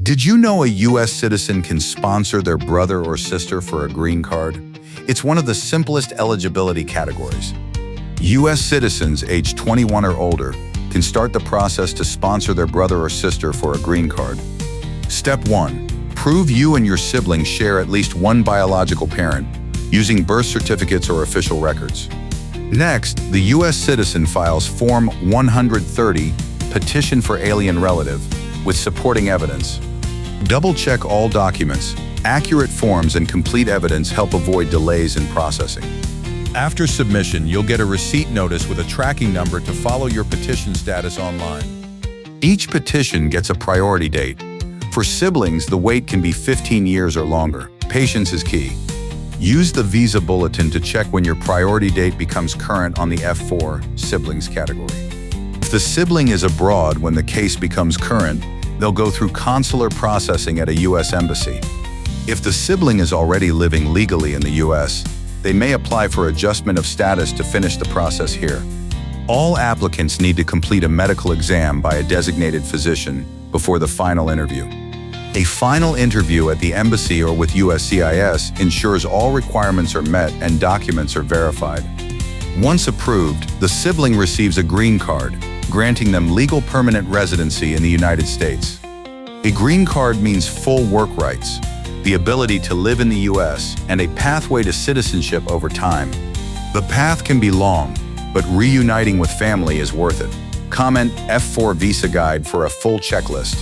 Did you know a U.S. citizen can sponsor their brother or sister for a green card? It's one of the simplest eligibility categories. U.S. citizens aged 21 or older can start the process to sponsor their brother or sister for a green card. Step 1. Prove you and your siblings share at least one biological parent using birth certificates or official records. Next, the U.S. citizen files Form 130, Petition for Alien Relative, with supporting evidence. Double-check all documents. Accurate forms and complete evidence help avoid delays in processing. After submission, you'll get a receipt notice with a tracking number to follow your petition status online. Each petition gets a priority date. For siblings, the wait can be 15 years or longer. Patience is key. Use the visa bulletin to check when your priority date becomes current on the F4 siblings category. If the sibling is abroad when the case becomes current, they'll go through consular processing at a U.S. embassy. If the sibling is already living legally in the U.S., they may apply for adjustment of status to finish the process here. All applicants need to complete a medical exam by a designated physician before the final interview. A final interview at the embassy or with USCIS ensures all requirements are met and documents are verified. Once approved, the sibling receives a green card, granting them legal permanent residency in the United States. A green card means full work rights, the ability to live in the U.S., and a pathway to citizenship over time. The path can be long, but reuniting with family is worth it. Comment F4 Visa Guide for a full checklist.